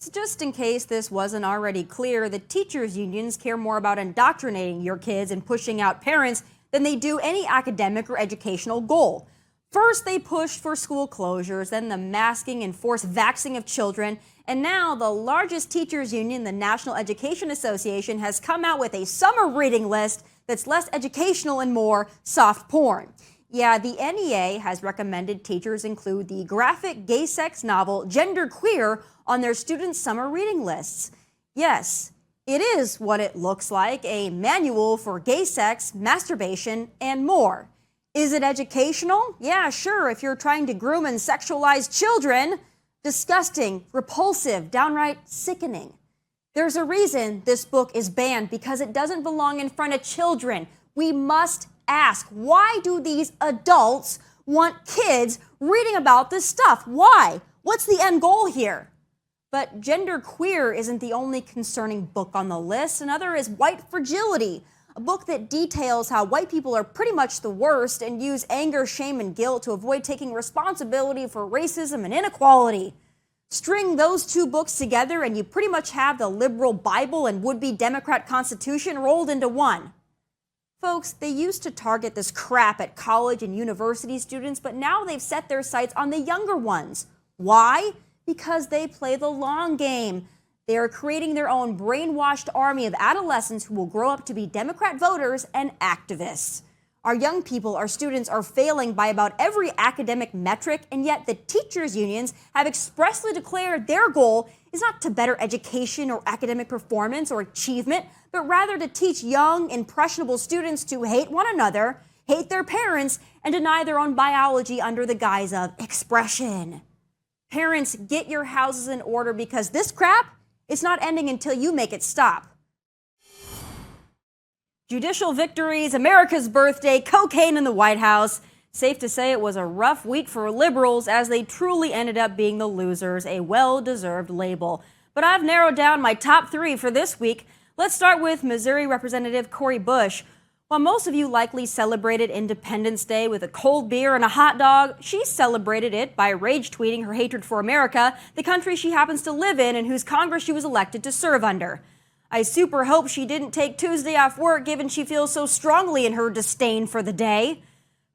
So just in case this wasn't already clear, the teachers' unions care more about indoctrinating your kids and pushing out parents than they do any academic or educational goal. First, they pushed for school closures, then the masking and forced vaxxing of children, and now the largest teachers' union, the National Education Association, has come out with a summer reading list that's less educational and more soft porn. Yeah, the NEA has recommended teachers include the graphic gay sex novel Gender Queer on their students' summer reading lists. Yes, it is what it looks like, a manual for gay sex, masturbation, and more. Is it educational? Yeah, sure, if you're trying to groom and sexualize children. Disgusting, repulsive, downright sickening. There's a reason this book is banned, because it doesn't belong in front of children. We must ask, why do these adults want kids reading about this stuff? Why? What's the end goal here? But Gender Queer isn't the only concerning book on the list. Another is White Fragility, a book that details how white people are pretty much the worst and use anger, shame, and guilt to avoid taking responsibility for racism and inequality. String those two books together and you pretty much have the liberal Bible and would-be Democrat Constitution rolled into one. Folks, they used to target this crap at college and university students, but now they've set their sights on the younger ones. Why? Because they play the long game. They are creating their own brainwashed army of adolescents who will grow up to be Democrat voters and activists. Our young people, our students, are failing by about every academic metric, and yet the teachers' unions have expressly declared their goal is not to better education or academic performance or achievement, but rather to teach young, impressionable students to hate one another, hate their parents, and deny their own biology under the guise of expression. Parents, get your houses in order, because this crap, it's not ending until you make it stop. Judicial victories, America's birthday, cocaine in the White House. Safe to say it was a rough week for liberals, as they truly ended up being the losers, a well-deserved label. But I've narrowed down my top 3 for this week. Let's start with Missouri Representative Cori Bush. While most of you likely celebrated Independence Day with a cold beer and a hot dog, she celebrated it by rage tweeting her hatred for America, the country she happens to live in and whose Congress she was elected to serve under. I super hope she didn't take Tuesday off work, given she feels so strongly in her disdain for the day.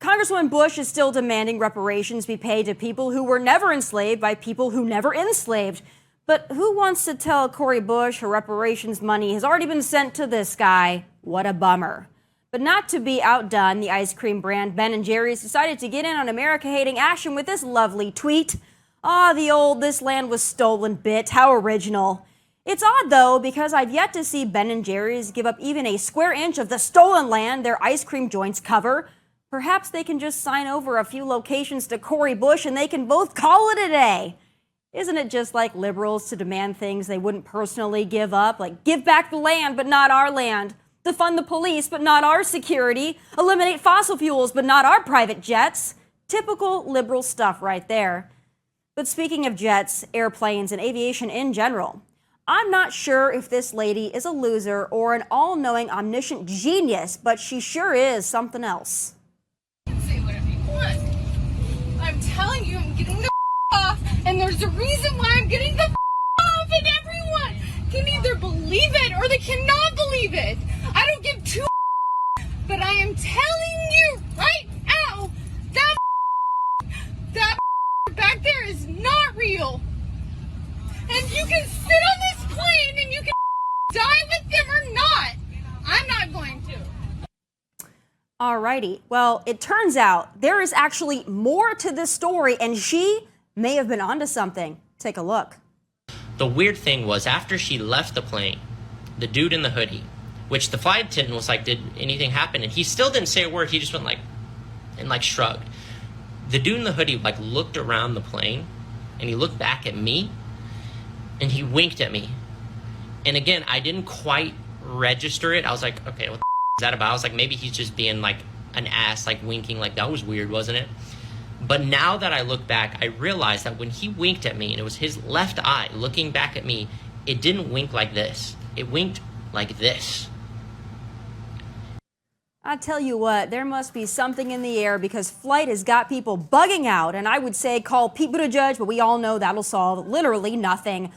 Congresswoman Bush is still demanding reparations be paid to people who were never enslaved by people who never enslaved. But who wants to tell Cori Bush her reparations money has already been sent to this guy? What a bummer. But not to be outdone, the ice cream brand Ben & Jerry's decided to get in on America-hating action with this lovely tweet. The old "this land was stolen" bit, how original. It's odd, though, because I've yet to see Ben & Jerry's give up even a square inch of the stolen land their ice cream joints cover. Perhaps they can just sign over a few locations to Cori Bush and they can both call it a day. Isn't it just like liberals to demand things they wouldn't personally give up, like give back the land but not our land, defund the police but not our security, eliminate fossil fuels but not our private jets? Typical liberal stuff right there. But speaking of jets, airplanes, and aviation in general, I'm not sure if this lady is a loser or an all-knowing, omniscient genius, but she sure is something else. Say whatever you want. I'm telling you, I'm getting the off, and there's a reason why I'm getting the off, and everyone can either believe it or they cannot believe it. I don't give two but I am telling you right now, that back there is not real. And you can sit on this plane and you can die with them or not. I'm not going to. Alrighty, well, it turns out there is actually more to this story, and she may have been onto something. Take a look. The weird thing was, after she left the plane, the dude in the hoodie, which the flight attendant was like, did anything happen? And he still didn't say a word. He just went like, and like shrugged. The dude in the hoodie like looked around the plane and he looked back at me. And he winked at me. And again, I didn't quite register it. I was like, okay, what the is that about? I was like, maybe he's just being like an ass, like winking. Like, that was weird, wasn't it? But now that I look back, I realized that when he winked at me, and it was his left eye looking back at me, it didn't wink like this. It winked like this. I tell you what, there must be something in the air, because flight has got people bugging out. And I would say call Pete Buttigieg, but we all know that'll solve literally nothing.